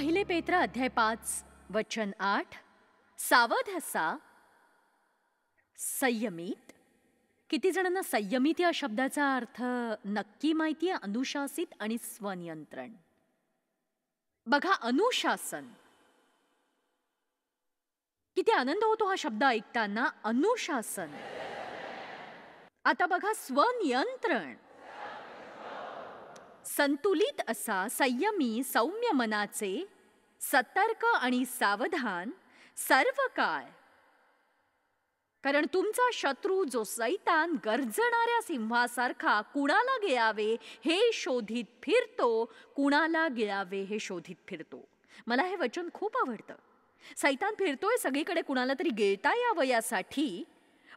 पहिले पेत्र अध्याय 5 वचन 8. सावध असा, संयमित. किती जणांना संयमित या शब्दाचा अर्थ नक्की माहिती आहे? अनुशासित आणि स्वनियंत्रण. बघा, अनुशासन, किती आनंद होतो हा शब्द ऐकताना. अनुशासन. आता बघा, स्वनियंत्रण. संतुलित असा, संयमी, सौम्य मनाचे, सतर्क आणि सावधान सर्व काळ. कारण तुमचा शत्रू जो सैतान गर्जणाऱ्या सिंहासारखा कुणाला गिळावे हे शोधित फिरतो, कुणाला गिळावे हे शोधित फिरतो. मला हे वचन खूप आवडतं. सैतान फिरतोय सगळीकडे कुणाला तरी गिळता यावं यासाठी.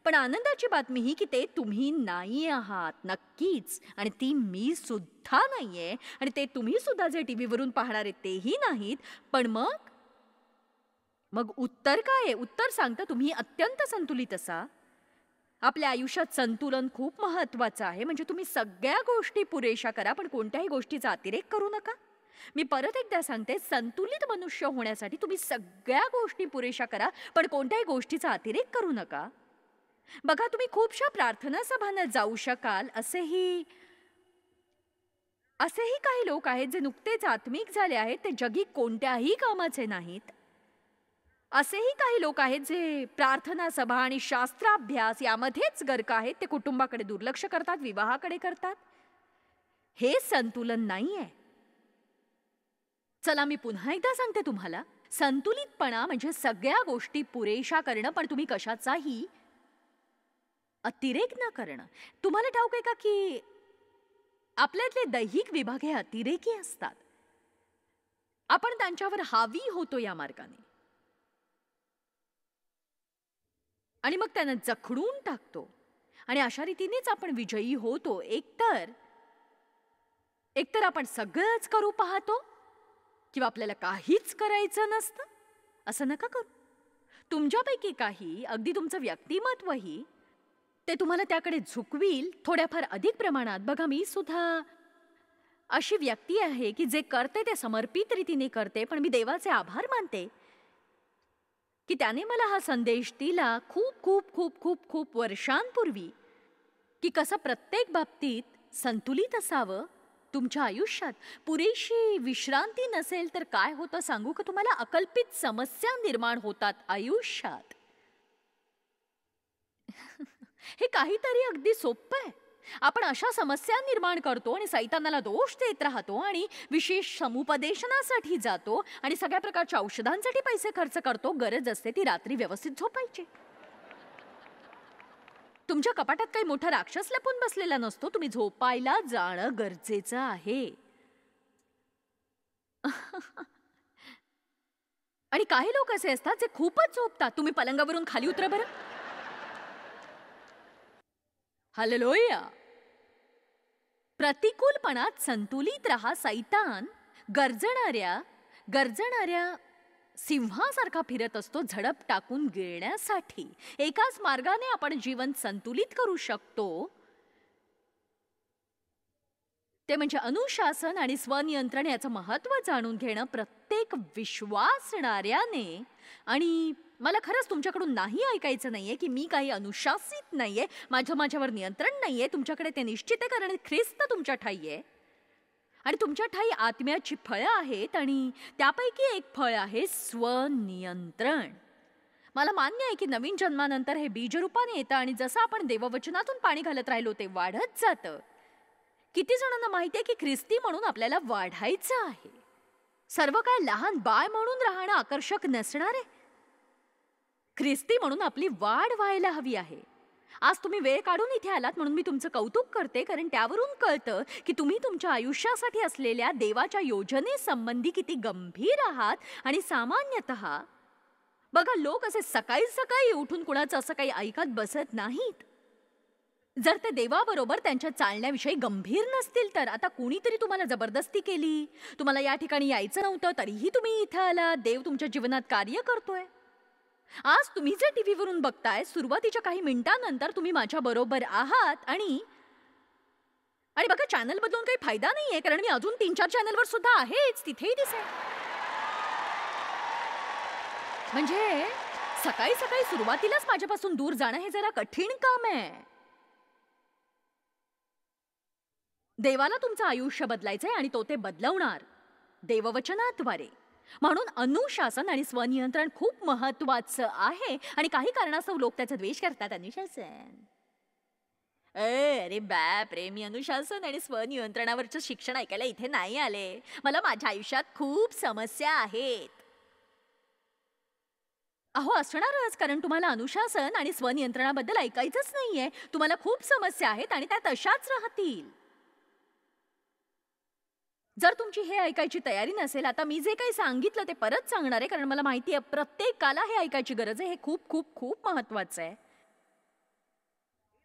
पण आनंदाची बातमी ही की ते तुम्ही नाही आहात, नक्कीच. आणि ती मी सुद्धा नाहीये. आणि ते तुम्ही सुद्धा जे टीव्हीवरून पाहणार आहेत तेही नाहीत. पण मग उत्तर काय आहे? उत्तर सांगतं, तुम्ही अत्यंत संतुलित असा. आपल्या आयुष्यात संतुलन खूप महत्वाचं आहे. म्हणजे तुम्ही सगळ्या गोष्टी पुरेशा करा, पण कोणत्याही गोष्टीचा अतिरेक करू नका. मी परत एकदा सांगते, संतुलित मनुष्य होण्यासाठी तुम्ही सगळ्या गोष्टी पुरेशा करा, पण कोणत्याही गोष्टीचा अतिरेक करू नका. बघा, तुम्ही खूपशा प्रार्थना सभांना जाऊ शकाल. असेही काही लोक आहेत जे नुकतेच आत्मिक झाले आहेत, ते जगी कोणत्याही कामाचे नाहीत. असेही काही लोक आहेत जे प्रार्थना सभा आणि शास्त्राभ्यास यामध्येच गर्क आहेत. ते कुटुंबाकडे दुर्लक्ष करतात, विवाहाकडे करतात. हे संतुलन नाहीये. चला, मी पुन्हा एकदा सांगते तुम्हाला, संतुलितपणा म्हणजे सगळ्या गोष्टी पुरेशा करणं, पण तुम्ही कशाचाही अतिरेक न करणं. तुम्हाला ठाऊक आहे का की आपल्यातले दैहिक विभाग हे अतिरेकी असतात. आपण त्यांच्यावर हावी होतो या मार्गाने आणि मग त्यांना जखडून टाकतो. आणि अशा रीतीनेच आपण विजयी होतो. एकतर आपण सगळंच करू पाहतो किंवा आपल्याला काहीच करायचं नसतं. असं नका करू. तुमच्यापैकी काही, अगदी तुमचं व्यक्तिमत्वही, ते तुम्हाला त्याकडे झुकविल थोड्याफार अधिक प्रमाणात. बघा, मी सुद्धा अशी व्यक्ती आहे की जे करते ते समर्पित रीतीने करते. पण मी देवाचे आभार मानते की त्याने मला हा संदेश दिला खूप खूप खूप खूप खूप वर्षांपूर्वी, की कसं प्रत्येक बाबतीत संतुलित असावं. तुमच्या आयुष्यात पुरेशी विश्रांती नसेल तर काय होतं सांगू का तुम्हाला? अकल्पित समस्या निर्माण होतात आयुष्यात. हे काहीतरी अगदी सोपं आहे. आपण अशा समस्या निर्माण करतो आणि सैतानाला दोष देत राहतो आणि विशेष समुपदेशनासाठी जातो आणि सगळ्या प्रकारच्या औषधांसाठी पैसे खर्च करतो. गरज असते ती रात्री व्यवस्थित झोपायची. तुमच्या कपाटात काही मोठा राक्षस लपून बसलेला नसतो. तुम्ही झोपायला जाणं गरजेचं आहे. आणि काही लोक असे असतात जे खूपच झोपतात. तुम्ही पलंगावरून खाली उतरा बरं. हालेलुया. प्रतिकूलपणात संतुलित रहा. सैतान गर्जणाऱ्या सिंहासारखा फिरत असतो, झडप टाकून गिळण्यासाठी. एकाच मार्गाने आपण जीवन संतुलित करू शकतो, ते म्हणजे अनुशासन आणि स्वनियंत्रण याचं महत्त्व जाणून घेणं प्रत्येक विश्वासणाऱ्याने. आणि मला खरंच तुमच्याकडून नाही ऐकायचं नाहीये की मी काही अनुशासित नाहीये, माझ्यावर नियंत्रण नाहीये. तुमच्याकडे ते निश्चित आहे, कारण ख्रिस्त तुमच्या ठाई आहे आणि तुमच्या ठाई आत्म्याची फळं आहेत आणि त्यापैकी एक फळ आहे स्वनियंत्रण. मला मान्य आहे की नवीन जन्मानंतर हे बीजरूपाने येतं आणि जसं आपण देववचनातून पाणी घालत राहिलो ते वाढत जातं. किती जणांना माहिती आहे की ख्रिस्ती म्हणून आपल्याला वाढायचं आहे. सर्व काय लहान बाळ म्हणून राहणं आकर्षक नसणार आहे. ख्रिस्ती म्हणून आपली वाढ व्हायला हवी आहे. आज तुम्ही वेळ काढून इथे आलात म्हणून मी तुमचं कौतुक करते, कारण त्यावरून कळतं की तुम्ही तुमच्या आयुष्यासाठी असलेल्या देवाच्या योजनेसंबंधी किती गंभीर आहात. आणि सामान्यतः बघा, लोक असे सकाळी सकाळी उठून कुणाचं असं काही ऐकत बसत नाहीत जर ते देवाबरोबर त्यांच्या चालण्याविषयी गंभीर नसतील तर. आता कुणीतरी तुम्हाला जबरदस्ती केली, तुम्हाला या ठिकाणी यायचं नव्हतं, तरीही तुम्ही इथं आला. देव तुमच्या जीवनात कार्य करतोय. आज तुम्ही जे टीव्हीवरून बघताय, सुरुवातीच्या काही मिनिटांनंतर तुम्ही माझ्या बरोबर आहात. आणि बघा, चॅनल बदलून काही फायदा नाहीये, कारण मी अजून 3-4 चॅनलवर सुद्धा आहेच, तिथेही दिसेल. म्हणजे सकाळी सकाळी सुरुवातीलाच माझ्यापासून दूर जाणं हे जरा कठीण काम आहे. देवाला तुमचं आयुष्य बदलायचंय आणि तो ते बदलवणार देववचनाद्वारे. म्हणून अनुशासन आणि स्वनियंत्रण खूप महत्वाचं आहे. आणि काही कारणास्तव लोक त्याचा द्वेष करतात. अनुशासन, अरे बाप रे, मी अनुशासन आणि स्वनियंत्रणावरचं शिक्षण ऐकायला इथे नाही आले. मला माझ्या आयुष्यात खूप समस्या आहेत. अहो असणारच, कारण तुम्हाला अनुशासन आणि स्वनियंत्रणाबद्दल ऐकायचंच नाहीये. तुम्हाला खूप समस्या आहेत आणि त्या तशाच राहतील. जर तुमची हे ऐकायची तयारी नसेल, आता मी जे काही सांगितलं ते परत सांगणार आहे, कारण मला माहिती आहे प्रत्येकाला हे ऐकायची गरज आहे. हे खूप खूप खूप महत्वाचं आहे.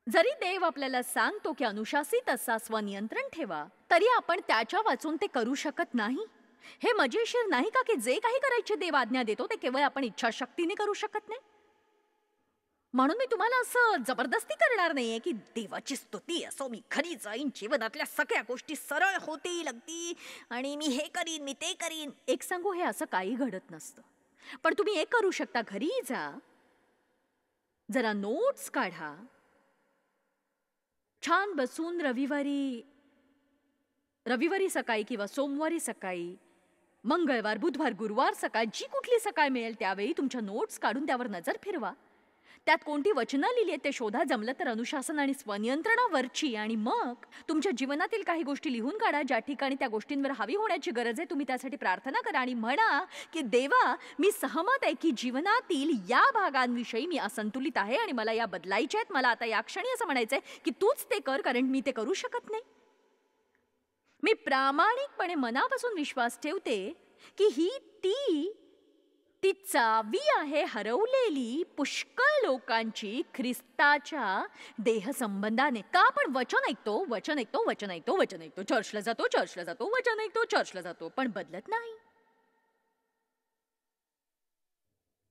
जरी देव आपल्याला सांगतो की अनुशासित असा, स्वनियंत्रण ठेवा, तरी आपण त्याच्या वाचून ते करू शकत नाही. हे मजेशीर नाही का की जे काही करायचे देव आज्ञा देतो ते केवळ आपण इच्छाशक्तीने करू शकत नाही. म्हणून मी तुम्हाला असं जबरदस्ती करणार नाहीये की देवाची स्तुती असो, मी खरी जाईन, जीवनातल्या सगळ्या गोष्टी सरळ होतील अगदी, आणि मी हे करीन, मी ते करीन. एक सांगू, हे असं काही घडत नसतं. पण तुम्ही एक करू शकता, घरी जा, जरा नोट्स काढा, छान बसून रविवारी सकाळी किंवा सोमवारी सकाळी, मंगळवार, बुधवार, गुरुवार सकाळ, जी कुठली सकाळ मिळेल त्यावेळी तुमच्या नोट्स काढून त्यावर नजर फिरवा. त्यात कोणती वचनं लिहिली आहेत ते शोधा, जमलं तर अनुशासन आणि स्वनियंत्रणावरची. आणि मग तुमच्या जीवनातील काही गोष्टी लिहून काढा ज्या ठिकाणी त्या गोष्टींवर हावी होण्याची गरज आहे. तुम्ही त्यासाठी प्रार्थना करा आणि म्हणा की देवा, मी सहमत आहे की जीवनातील या भागांविषयी मी असंतुलित आहे आणि मला या बदलायच्या आहेत. मला आता या क्षणी असं म्हणायचंय की तूच ते कर, कारण मी ते करू शकत नाही. मी प्रामाणिकपणे मनापासून विश्वास ठेवते की ही ती चावी आहे हरवलेली पुष्कळ लोकांची ख्रिस्ताच्या देहसंबंधाने. का आपण वचन ऐकतो, वचन ऐकतो, वचन ऐकतो, वचन ऐकतो, चर्चला जातो, वचन ऐकतो, चर्चला जातो, पण बदलत नाही.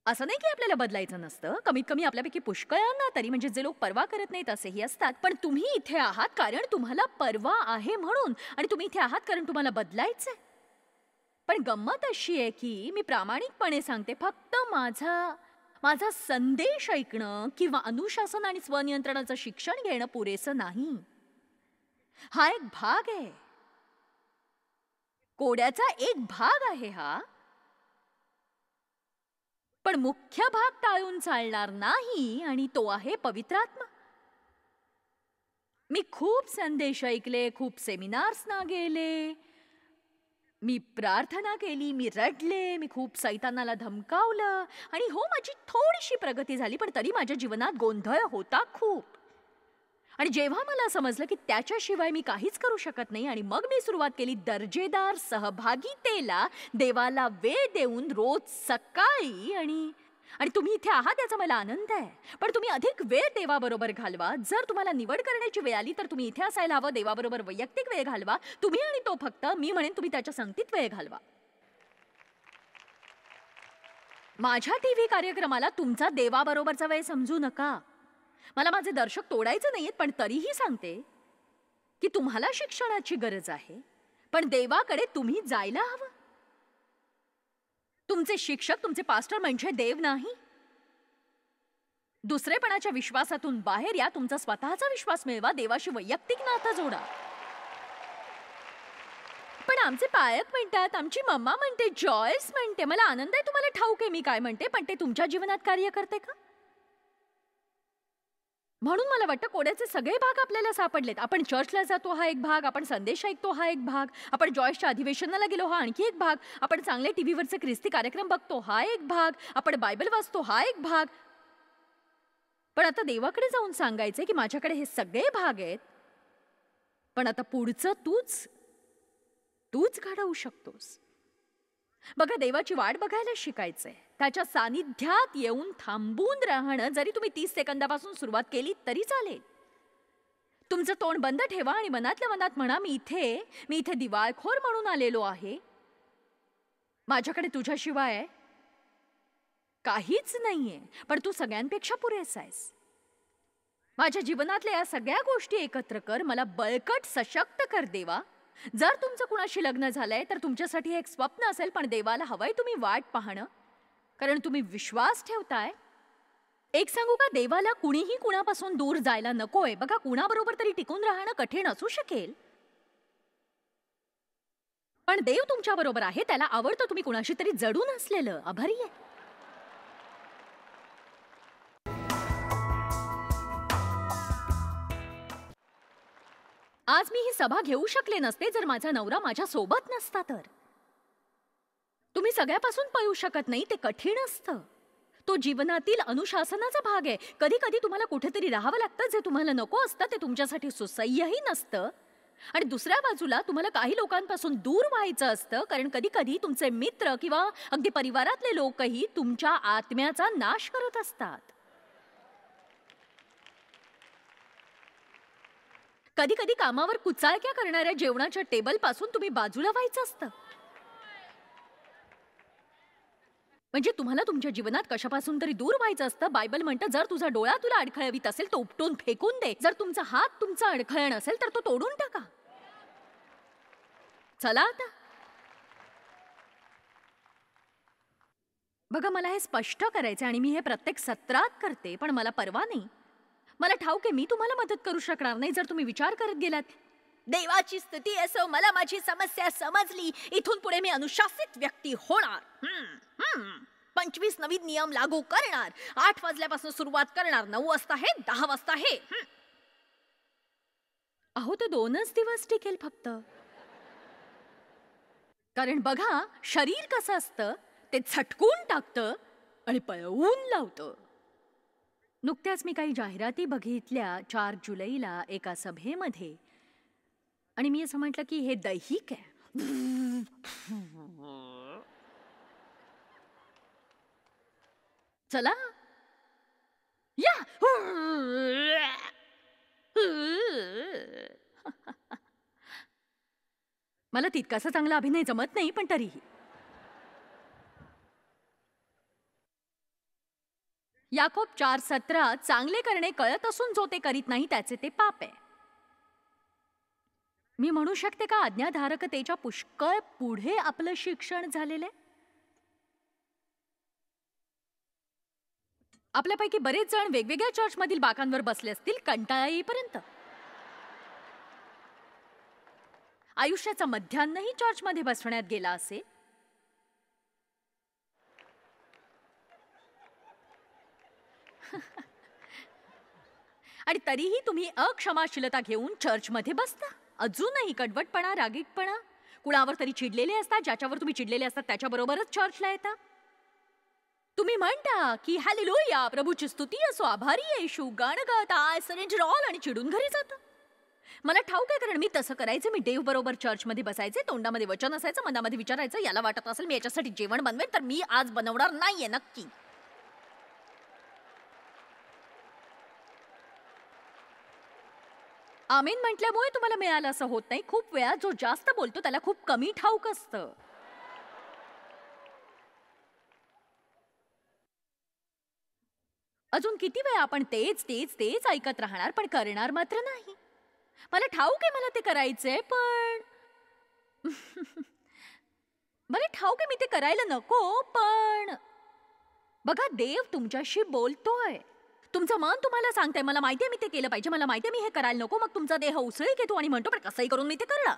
असं नाही की आपल्याला बदलायचं नसतं. कमीत कमी आपल्यापैकी पुष्कळांना तरी, म्हणजे जे लोक परवा करत नाहीत असेही असतात. पण तुम्ही इथे आहात कारण तुम्हाला परवा आहे म्हणून, आणि तुम्ही इथे आहात कारण तुम्हाला बदलायचंय. पण गंमत अशी आहे की मी प्रामाणिकपणे सांगते, फक्त माझा संदेश ऐकणं किंवा अनुशासन आणि स्वनियंत्रणाचं शिक्षण घेणं पुरेसं नाही. हा एक भाग आहे, कोड्याचा एक भाग आहे हा. पण मुख्य भाग टाळून चालणार नाही, आणि तो आहे पवित्र आत्मा. मी खूप संदेश ऐकले, खूप सेमिनार्सना गेले, मी प्रार्थना केली, मी रडले, मी खूप सैतानाला धमकावलं, आणि हो, माझी थोडीशी प्रगती झाली, पण तरी माझ्या जीवनात गोंधळ होता खूप. आणि जेव्हा मला समजलं की त्याच्याशिवाय मी काहीच करू शकत नाही, आणि मग मी सुरुवात केली दर्जेदार सहभागितेला, देवाला वेळ देऊन रोज सकाळी. आणि तुम्ही इथे आहात याचा मला आनंद आहे, पण तुम्ही अधिक वेळ देवाबरोबर घालवा. जर तुम्हाला निवड करण्याची वेळ आली तर तुम्ही इथे असायला हवं. देवाबरोबर वैयक्तिक वेळ घालवा, तुम्ही आणि तो. फक्त मी म्हणेन तुम्ही त्याच्या संगतीत वेळ घालवा. माझ्या टीव्ही कार्यक्रमाला तुमचा देवाबरोबरचा वेळ समजू नका. मला माझे दर्शक तोडायचे नाहीयेत, पण तरीही सांगते की तुम्हाला शिक्षणाची गरज आहे, पण देवाकडे तुम्ही जायला हवं. तुमचे शिक्षक, तुमचे पास्टर म्हणजे देव नाही. दुसरेपणाच्या विश्वासातून बाहेर या, तुमचा स्वतःचा विश्वास मिळवा, देवाशी वैयक्तिक नातं जोडा. पण आमचे पायक म्हणतात, आमची मम्मा म्हणते, जॉयस म्हणते. मला आनंद आहे तुम्हाला ठाऊक आहे मी काय म्हणते, पण ते तुमच्या जीवनात कार्य करते का? म्हणून मला वाटतं कोड्याचे सगळे भाग आपल्याला सापडलेत. आपण चर्चला जातो हा एक भाग, आपण संदेश ऐकतो हा एक भाग, आपण जॉयसच्या अधिवेशनाला गेलो हा आणखी एक भाग, आपण चांगले टीव्हीवरचे ख्रिस्ती कार्यक्रम बघतो हा एक भाग, आपण बायबल वाचतो हा एक भाग. पण आता देवाकडे जाऊन सांगायचे की माझ्याकडे हे सगळे भाग आहेत, पण आता पुढचं तूच घडवू शकतोस. बघा, देवाची वाट बघायला शिकायचंय. त्याच्या सानिध्यात येऊन थांबून राहणं, जरी तुम्ही 30 सेकंदापासून सुरुवात केली तरी चालेल. तुमचं तोंड बंद ठेवा आणि मनातल्या मनात म्हणा, मी इथे दिवाळखोर म्हणून आलेलो आहे. माझ्याकडे तुझ्याशिवाय काहीच नाहीये, पण तू सगळ्यांपेक्षा पुरेसा आहेस. माझ्या जीवनातल्या या सगळ्या गोष्टी एकत्र कर, मला बळकट सशक्त कर देवा. जर तुमचं कुणाशी लग्न झालंय तर तुमच्यासाठी हे एक स्वप्न असेल, पण देवाला हवंय तुम्ही वाट पाहणं, कारण तुम्ही विश्वास ठेवताय. एक सांगू का, देवाला कुणीही कुणापासून दूर जायला नकोय. बघा, कुणाबरोबर तरी टिकून राहणं कठीण असू शकेल, पण देव तुमच्या बरोबर आहे. त्याला आवडतं तुम्ही कुणाशी तरी जडून असलेलं. आभारी आहे. आज मी ही सभा घेऊ शकले नसते जर माझा नवरा माझ्या सोबत नसता तर. तुम्ही सगळ्यापासून पळू शकत नाही, ते कठीण असतं. तो जीवनातील अनुशासनाचा भाग आहे. कधी कधी तुम्हाला कुठेतरी राहावं लागतं. जे तुम्हाला नको असतं ते तुमच्यासाठी सुसह्यही नसतं. आणि दुसऱ्या बाजूला तुम्हाला काही लोकांपासून दूर व्हायचं असतं, कारण कधी कधी तुमचे मित्र किंवा अगदी परिवारातले लोकही तुमच्या आत्म्याचा नाश करत असतात. कधी कधी कामावर कुचाळक्या करणाऱ्या जेवणाच्या टेबल पासून तुम्ही बाजूला व्हायचं असतं. म्हणजे तुम्हाला तुमच्या जीवनात कशापासून तरी दूर व्हायचं असतं. बायबल म्हणतं, जर तुझा डोळा तुला अडखळवीत असेल तो उपटून फेकून दे. जर तुमचा हात तुमचा अडखळण असेल तर तो तोडून टाका. चला आता बघा, मला हे स्पष्ट करायचं आणि मी हे प्रत्येक सत्रात करते, पण मला परवा नाही. मला ठाऊक आहे मी तुम्हाला मदत करू शकणार नाही जर तुम्ही विचार करत गेलात, देवाची स्तुती असो, मला माझी समस्या समजली, इथून पुढे मी अनुशासित व्यक्ती होणार, 25 नवीन नियम लागू करणार, 8 वाजल्यापासून सुरुवात करणार, 9 वाजता हे, 10 वाजता हे. अहो, ते 2च दिवस टिकेल फक्त. कारण बघा, शरीर कसं असतं, ते झटकून टाकतं आणि पळवून लावतं. नुकत्याच मी काही जाहिराती बघितल्या 4 जुलैला एका सभेमध्ये, आणि मी असं म्हटलं की हे दैहिक आहे. चला या. मला तितकासा चांगला अभिनय जमत नाही, पण तरीही. याकोब 4:17, चांगले करणे कळत असून जो ते करीत नाही त्याचे ते पाप आहे. मी म्हणू शकते का, आज्ञाधारकतेच्या पुष्कळ पुढे आपलं शिक्षण झालेलं आहे. आपल्यापैकी बरेच जण वेगवेगळ्या चर्चमधील बाकांवर बसले असतील कंटाळा येईपर्यंत. आयुष्याचा मध्यान्नही चर्चमध्ये बसवण्यात गेला असेल. आणि तरीही तुम्ही अक्षमाशीलता घेऊन चर्चमध्ये बसता. अजूनही कडवटपणा, रागीटपणा, कुणावर तरी चिडलेले असतात, ज्याच्यावर तुम्ही चिडलेले असतात त्याच्याबरोबरच चर्चला येता. तुम्ही म्हणता की हालेलुया, प्रभूची स्तुती असो, आभारी येशू, गाणं गात, आय सरेंडर ऑल, आणि चिडून घरी जातं. मला ठाऊक आहे, कारण मी तसं करायचे. मी देव बरोबर चर्चमध्ये बसायचे, तोंडामध्ये वचन असायचं, मनामध्ये विचारायचं, याला वाटत असेल मी याच्यासाठी जेवण बनवेन तर मी आज बनवणार नाहीये नक्की. आमेन म्हटल्यामुळे तुम्हाला मिळालं असं होत नाही. खूप वेळा जो जास्त बोलतो त्याला खूप कमी ठाऊक असतं. अजून किती वेळा आपण तेच तेच तेच ऐकत राहणार, पण करणार मात्र नाही. मला ठाऊक आहे मला ते करायचंय, पण मला ठाऊक आहे मी ते करायला नको, पण बघा, देव तुमच्याशी बोलतोय. तुमचं मन तुम्हाला सांगतंय, मला माहितीये मी ते केलं पाहिजे, मला माहितीये मी हे करायला नको. मग तुमचा देह उसळी घेतो आणि म्हणतो, पण कसंही करून मी ते करणार,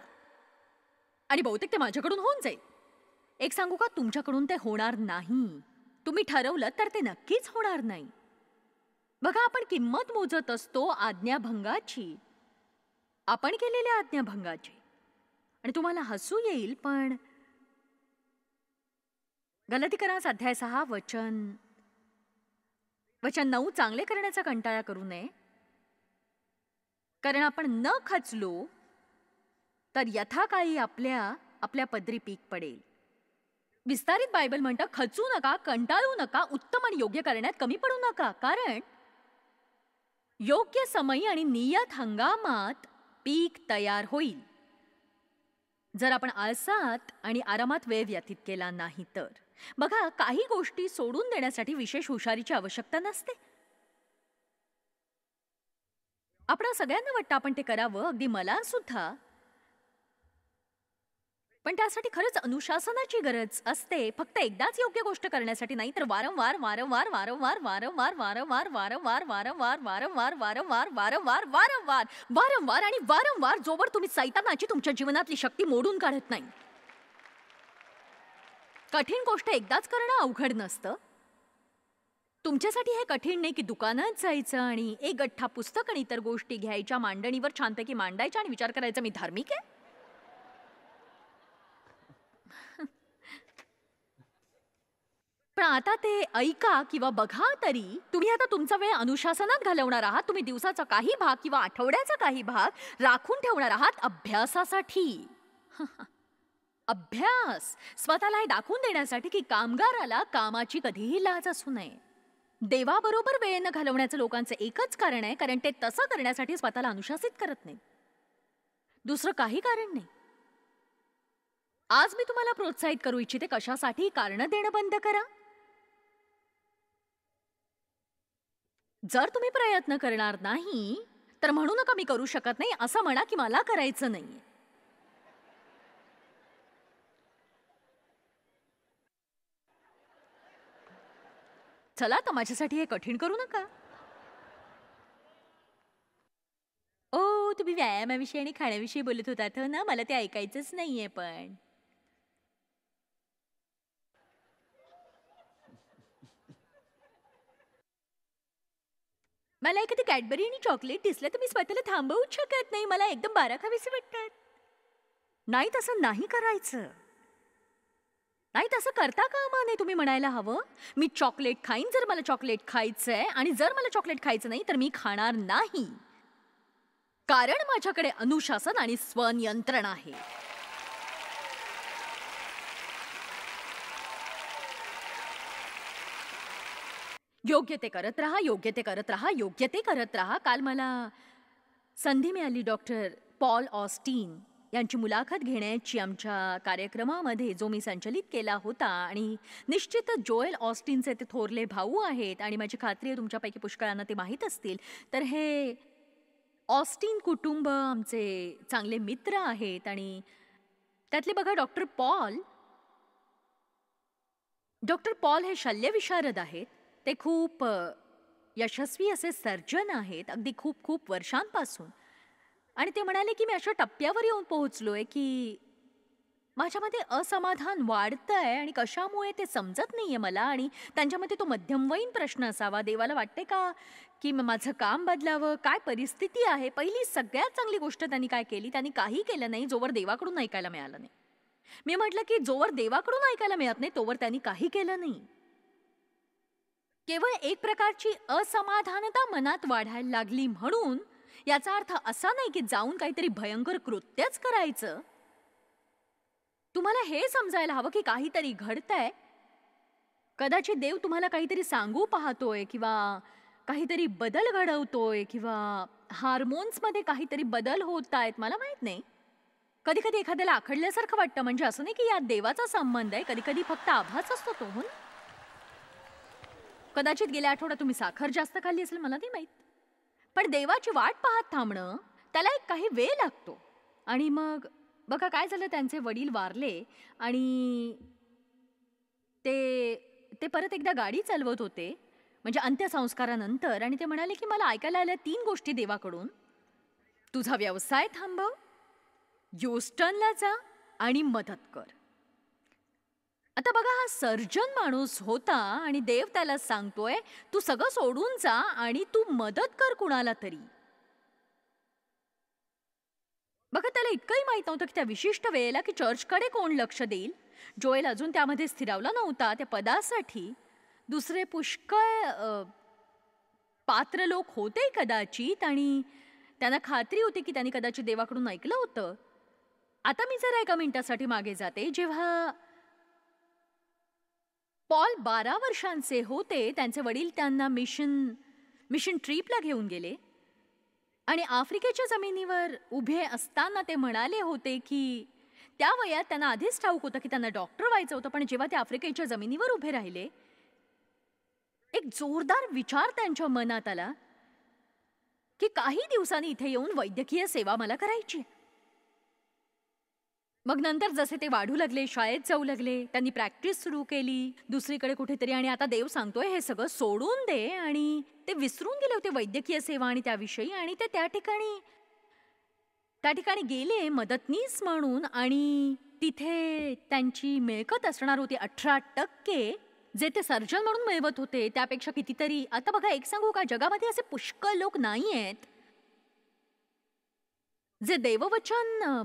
आणि बहुतेक ते माझ्याकडून होऊन जाईल. एक सांगू का, तुमच्याकडून ते होणार नाही. तुम्ही ठरवलं तर ते नक्कीच होणार नाही. बघा, आपण किंमत मोजत असतो आज्ञाभंगाची, आपण केलेल्या आज्ञाभंगाची. आणि तुम्हाला हसू येईल, पण गलातिकरास अध्याय 6 वचन 9, चांगले करण्याचा कंटाळा करू नये, कारण आपण न खचलो तर यथाकाळी आपल्या पदरी पीक पडेल. विस्तारित बायबल म्हणतं, खचू नका, कंटाळू नका, उत्तम आणि योग्य करण्यात कमी पडू नका, कारण योग्य समयी आणि नियत हंगामात पीक तयार होईल, जर आपण आळसात आणि आरामात वेळ व्यतीत केला नाही तर. बघा, काही गोष्टी सोडून देण्यासाठी विशेष हुशारीची आवश्यकता नसते. आपण सगळ्यांना वाटतं आपण ते करावं, अगदी मला सुद्धा. पण त्यासाठी खरंच अनुशासनाची गरज असते. फक्त एकदाच योग्य गोष्ट करण्यासाठी नाही, तर वारंवार, वारंवार, वारंवार, वारंवार, वारंवार, वारंवार, वारंवार, वारंवार, वारंवार, वारंवार, वारंवार, वारंवार आणि वारंवार, जोवर तुम्ही सैतानाची तुमच्या जीवनातली शक्ती मोडून काढत नाही. कठीण गोष्ट एकदाच करणं अवघड नसतं. तुमच्यासाठी हे कठीण नाही की दुकानात जायचं आणि एक गठ्ठा पुस्तक आणि इतर गोष्टी घ्यायच्या, मांडणीवर छानपैकी मांडायच्या आणि विचार करायचा मी धार्मिक आहे. पण आता ते ऐका किंवा बघा तरी, तुम्ही आता तुमचा वेळ अनुशासनात घालवणार आहात. तुम्ही दिवसाचा काही भाग किंवा आठवड्याचा काही भाग राखून ठेवणार आहात अभ्यासासाठी. अभ्यास स्वतःला हे दाखवून देण्यासाठी की कामगाराला कामाची कधीही लाज असू नये. देवाबरोबर वेळ न घालवण्याचं लोकांचं एकच कारण आहे, कारण ते तसं करण्यासाठी स्वतःला अनुशासित करत नाही. दुसरं काही कारण नाही. आज मी तुम्हाला प्रोत्साहित करू इच्छिते. कशासाठी? कारण देणं बंद करा. जर तुम्ही प्रयत्न करणार नाही तर म्हणू नका मी करू शकत नाही, असं म्हणा की मला करायचं नाहीये. चला तर माझ्यासाठी हे कठीण करू नका. ओ, तुम्ही व्यायामाविषयी आणि खाण्याविषयी बोलत होतात हो ना, मला ते ऐकायचंच नाहीये. पण मला एखादी कॅडबरी आणि चॉकलेट दिसलं तर मी स्वतःला थांबवूच शकत नाही. मला एकदम बारा खावीसे वाटतात. नाही, तसं नाही करायचं. नाही, तसं करता कामा नये. तुम्ही म्हणायला हवं मी चॉकलेट खाईन जर मला चॉकलेट खायचंय, आणि जर मला चॉकलेट खायचं नाही तर मी खाणार नाही, कारण माझ्याकडे अनुशासन आणि स्वनियंत्रण आहे. योग्य ते करत राहा, योग्य ते करत राहा, योग्य ते करत राहा. काल मला संधी मिळाली डॉक्टर पॉल ऑस्टीन यांची मुलाखत घेण्याची आमच्या कार्यक्रमामध्ये, जो मी संचलित केला होता. आणि निश्चितच जोएल ऑस्टीनचे ते थोरले भाऊ आहेत आणि माझी खात्री आहे तुमच्यापैकी पुष्कळांना ते माहीत असतील. तर हे ऑस्टीन कुटुंब आमचे चांगले मित्र आहेत. आणि त्यातले बघा डॉक्टर पॉल हे शल्यविशारद आहेत. ते खूप यशस्वी असे सर्जन आहेत, अगदी खूप खूप वर्षांपासून. आणि ते म्हणाले की मी अशा टप्प्यावर येऊन पोहोचलोय की माझ्यामध्ये असमाधान वाढतंय आणि कशामुळे ते समजत नाहीये मला. आणि त्यांच्यामध्ये तो मध्यमवयीन प्रश्न असावा, देवाला वाटते का की माझं काम बदलावं, काय परिस्थिती आहे. पहिली सगळ्यात चांगली गोष्ट त्यांनी काय केली, त्यांनी काही केलं नाही जोवर देवाकडून ऐकायला मिळालं नाही. मी म्हटलं की जोवर देवाकडून ऐकायला मिळत नाही तोवर त्यांनी काही केलं नाही. केवळ एक प्रकारची असमाधानता मनात वाढायला लागली म्हणून याचा अर्थ असा नाही की जाऊन काहीतरी भयंकर कृत्यच करायचं. तुम्हाला हे समजायला हवं की काहीतरी घडतंय. कदाचित देव तुम्हाला काहीतरी सांगू पाहतोय किंवा काहीतरी बदल घडवतोय किंवा हार्मोन्समध्ये काहीतरी बदल होत आहेत, मला माहित नाही. कधी कधी एखाद्याला आखडल्यासारखं वाटतं, म्हणजे असं नाही की यात देवाचा संबंध आहे. कधी कधी फक्त आभास असतो तो. कदाचित गेल्या आठवड्यात तुम्ही साखर जास्त खाल्ली असेल, मला नाही माहित. पण देवाची वाट पाहत थांबणं त्याला एक काही वेळ लागतो. आणि मग बघा काय झालं, त्यांचे वडील वारले आणि ते परत एकदा गाडी चालवत होते, म्हणजे अंत्यसंस्कारानंतर. आणि ते म्हणाले की मला ऐकायला आल्या 3 गोष्टी देवाकडून. तुझा व्यवसाय थांबव, ह्यूस्टनला जा आणि मदत कर. आता बघा, हा सर्जन माणूस होता आणि देव त्याला सांगतोय तू सगळं सोडून जा आणि तू मदत कर कुणाला तरी. बघा, त्याला इतकंही माहित नव्हतं की त्या विशिष्ट वेळेला की चर्चकडे कोण लक्ष देईल. जोएल अजून त्यामध्ये स्थिरावला नव्हता त्या पदासाठी. दुसरे पुष्कळ पात्र लोक होते कदाचित, आणि त्यांना खात्री होती की त्यांनी कदाचित देवाकडून ऐकलं होतं. आता मी जरा एका मिनिटासाठी मागे जाते. जेव्हा पॉल 12 वर्षांचे होते, त्यांचे वडील त्यांना मिशन ट्रिपला घेऊन गेले आणि आफ्रिकेच्या जमिनीवर उभे असताना ते म्हणाले होते की त्या वयात त्यांना आधीच ठाऊक होतं की त्यांना डॉक्टर व्हायचं होतं. पण जेव्हा ते आफ्रिकेच्या जमिनीवर उभे राहिले, एक जोरदार विचार त्यांच्या मनात आला की काही दिवसांनी इथे येऊन वैद्यकीय सेवा मला करायची. मग नंतर जसे ते वाढू लागले, शाळेत जाऊ लागले, त्यांनी प्रॅक्टिस सुरू केली दुसरीकडे कुठेतरी, आणि आता देव सांगतोय हे सगळं सोडून दे, आणि ते विसरून गेले होते वैद्यकीय सेवा आणि त्याविषयी, आणि ते त्या ठिकाणी गेले मदतनीस म्हणून, आणि तिथे त्यांची मिळकत असणार होती 18%, जे ते सर्जन म्हणून मिळवत होते त्यापेक्षा कितीतरी. आता बघा, एक सांगू का, जगामध्ये असे पुष्कळ लोक नाही आहेत जे देववचन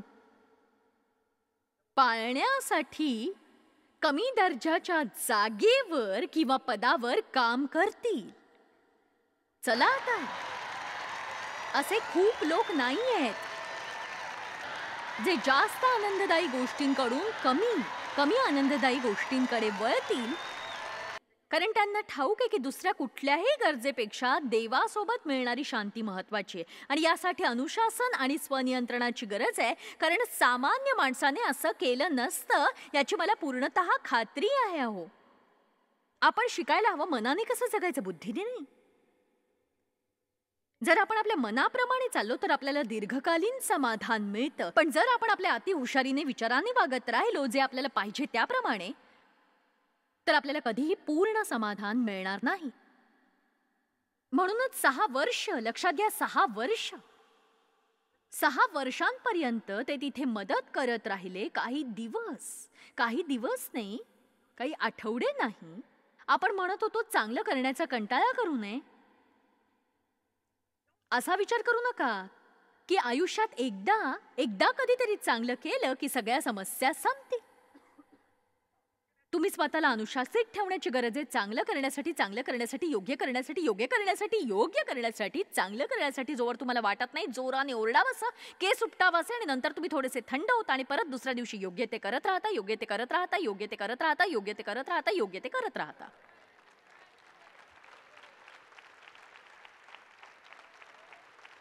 पाळण्यासाठी कमी दर्जाच्या जागेवर किंवा पदावर काम करतील. चला आता, असे खूप लोक नाही आहेत जे जास्त आनंददायी गोष्टींकडून कमी आनंददायी गोष्टींकडे वळतील, कारण त्यांना ठाऊक आहे की दुसऱ्या कुठल्याही गरजेपेक्षा देवासोबत मिळणारी शांती महत्वाची आहे. आणि यासाठी अनुशासन आणि स्वनियंत्रणाची गरज आहे, कारण सामान्य माणसाने असं केलं नसतं याची मला पूर्णतः खात्री आहे. अहो, आपण शिकायला हवं मनाने कसं जगायचं, बुद्धीने नाही. जर आपण आपल्या मनाप्रमाणे चाललो तर आपल्याला दीर्घकालीन समाधान मिळतं, पण जर आपण आपल्या अतिहुशारीने विचाराने वागत राहिलो जे आपल्याला पाहिजे त्याप्रमाणे, तर आपल्याला कधीही पूर्ण समाधान मिळणार नाही. म्हणूनच 6 वर्ष, लक्षात घ्या, 6 वर्ष, 6 वर्षांपर्यंत ते तिथे मदत करत राहिले. काही दिवस नाही, काही आठवडे नाही. आपण म्हणत होतो चांगलं करण्याचा कंटाळा करू नये. असा विचार करू नका की आयुष्यात एकदा कधीतरी चांगलं केलं की सगळ्या समस्या संपतील. तुम्ही स्वतःला अनुशासित ठेवण्याची गरज आहे. चांगलं करण्यासाठी, योग्य करण्यासाठी, चांगलं करण्यासाठी जोवर तुम्हाला वाटत नाही जोराने ओरडावंसं, केस उपटावंसे, आणि नंतर तुम्ही थोडेसे थंड होता आणि परत दुसऱ्या दिवशी योग्य ते करत राहता.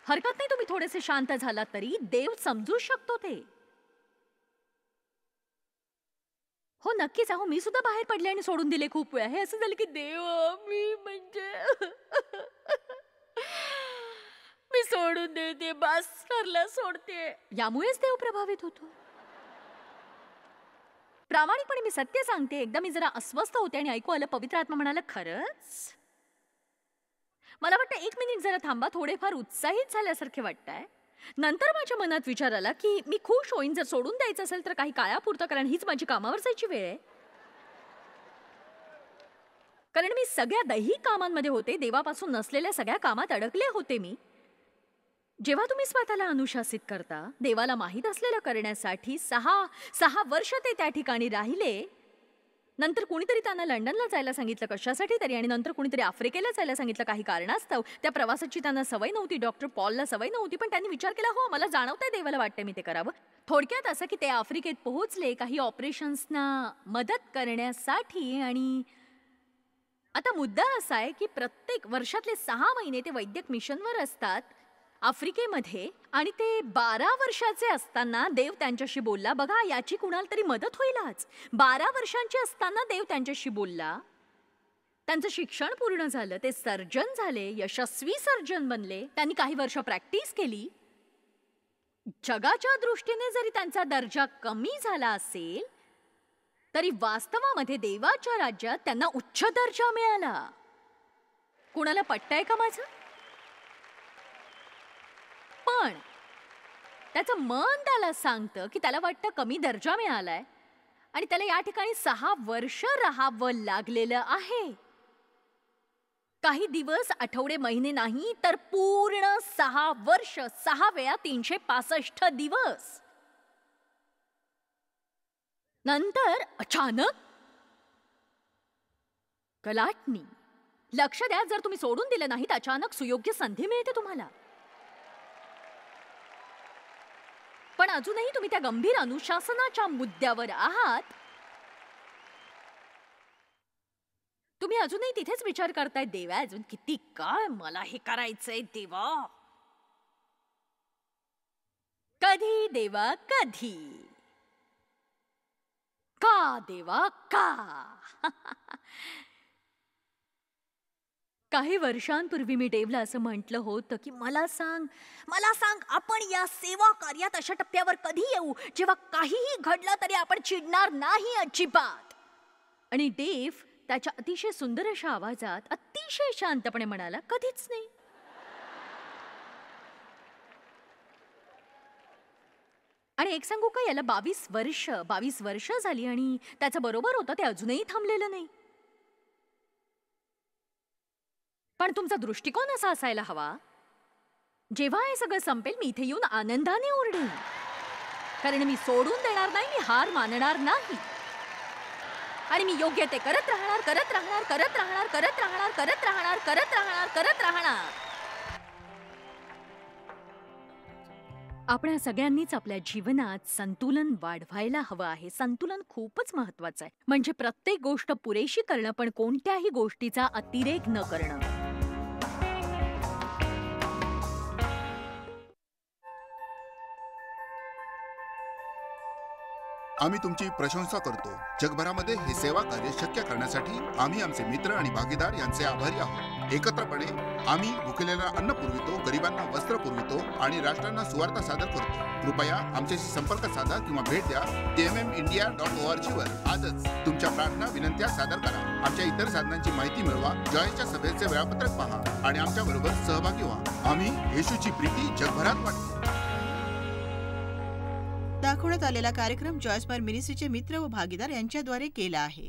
हरकत नाही तुम्ही थोडेसे शांत झालात तरी देव समजू शकतो ते. हो नक्कीच. अहो, मी सुद्धा बाहेर पडले आणि सोडून दिले खूप वेळा. हे असं झालं की देव, मी सोडून देते, मास्टरला सोडते. यामुळेच देव प्रभावित होतो. प्रामाणिकपणे मी सत्य सांगते, एकदा मी जरा अस्वस्थ होते आणि ऐकू आलं, पवित्र आत्मा म्हणाला, खरंच? मला वाटतं 1 मिनिट जरा थांबा, थोडेफार उत्साहित झाल्यासारखे वाटतंय. नंतर माझ्या मनात विचार आला की मी खुश होईन जर सोडून द्यायचं असेल तर काही काळापुरतं, कारण हीच माझी कामावर जायची वेळ आहे. कारण मी सगळ्या दैहिक कामांमध्ये होते, देवापासून नसलेल्या सगळ्या कामात अडकले होते मी. जेव्हा तुम्ही स्वतःला अनुशासित करता, देवाला माहीत असलेलं करण्यासाठी 6 वर्ष ते त्या ठिकाणी राहिले. नंतर कुणीतरी त्यांना लंडनला जायला सांगितलं कशासाठी तरी, आणि नंतर कुणीतरी आफ्रिकेला जायला सांगितलं काही कारणास्तव. त्या प्रवासाची त्यांना सवय नव्हती, डॉक्टर पॉलला सवय नव्हती, पण त्यांनी विचार केला, हो मला जाणवतंय देवाला वाटतंय मी ते करावं. थोडक्यात असं की ते आफ्रिकेत पोहोचले काही ऑपरेशन्सना मदत करण्यासाठी. आणि आता मुद्दा असा आहे की प्रत्येक वर्षातले 6 महिने ते वैद्यक मिशनवर असतात आफ्रिकेमध्ये, आणि ते 12 वर्षाचे असताना देव त्यांच्याशी बोलला. बघा, याची कुणाला तरी मदत होईल आज. 12 वर्षांचे असताना देव त्यांच्याशी बोलला. त्यांचं शिक्षण पूर्ण झालं, ते सर्जन झाले, यशस्वी सर्जन बनले. त्यांनी काही वर्ष प्रॅक्टिस केली. जगाच्या दृष्टीने जरी त्यांचा दर्जा कमी झाला असेल तरी वास्तवामध्ये देवाच्या राज्यात त्यांना उच्च दर्जा मिळाला. कुणाला पटतंय का माझं? पण त्याचं मन त्याला सांगतं की त्याला वाटतं कमी दर्जा मिळालाय आणि त्याला या ठिकाणी 6 वर्ष राहावं लागलेलं आहे. काही दिवस, आठवडे, महिने नाही तर पूर्ण 6 वर्ष, 6 वेळा 365 दिवस. नंतर अचानक कलाटणी. लक्ष द्या, जर तुम्ही सोडून दिलं नाही तर अचानक सुयोग्य संधी मिळते तुम्हाला. पण अजूनही तुम्ही त्या गंभीर अनुशासनाच्या मुद्द्यावर आहात. तुम्ही अजूनही तिथेच विचार करताय, देवा अजून किती काळ मला हे करायचंय देवा. कधी देवा कधी, का देवा का. काही वर्षांपूर्वी मी डेवला असं म्हटलं होतं की मला सांग आपण या सेवा कार्यात अशा टप्प्यावर कधी येऊ जेव्हा काहीही घडलं तरी आपण चिडणार नाही अजिबात. आणि डेव त्याच्या अतिशय सुंदर अशा आवाजात अतिशय शांतपणे म्हणाला, कधीच नाही. आणि एक सांगू का, याला 22 वर्ष झाली आणि त्याचं बरोबर होतं, ते अजूनही थांबलेलं नाही. पण तुमचा दृष्टिकोन असा असायला हवा, जेव्हा हे सगळं संपेल मी इथे येऊन आनंदाने ओरडेन, कारण मी सोडून देणार नाही, मी हार मानणार नाही. आणि मी योग्य ते करत राहणार, करत राहणार, करत राहणार, करत राहणार, करत राहणार, करत राहणार, करत राहणार. आपल्या सगळ्यांनीच आपल्या जीवनात संतुलन वाढवायला हवं आहे. संतुलन खूपच महत्वाचं आहे. म्हणजे प्रत्येक गोष्ट पुरेशी करणं, पण कोणत्याही गोष्टीचा अतिरेक न करणं. आम्ही तुमची प्रशंसा करतो. जगभरामध्ये हे सेवा कार्य शक्य करण्यासाठी आम्ही आमचे मित्र आणि भागीदार यांचे आभारी आहोत. एकत्रपणे आम्ही भुकेलेला अन्न पुरवितो, गरिबांना वस्त्र पुरवितो आणि राष्ट्रांना सुवार्ता सादर करतो. कृपया आमच्याशी संपर्क साधा किंवा भेट द्या tmmindia.org वर. आजच तुमच्या प्रार्थना विनंत्या सादर करा. आमच्या इतर साधनांची माहिती मिळवा, जॉयच्या सभेचे वेळापत्रक पहा आणि आमच्या बरोबर सहभागी व्हा. आम्ही येशूची प्रीती जगभरात वाटतो. दाखवण्यात आलेला कार्यक्रम जॉयस बार मिनिस्ट्रीचे मित्र व भागीदार यांच्याद्वारे केला आहे.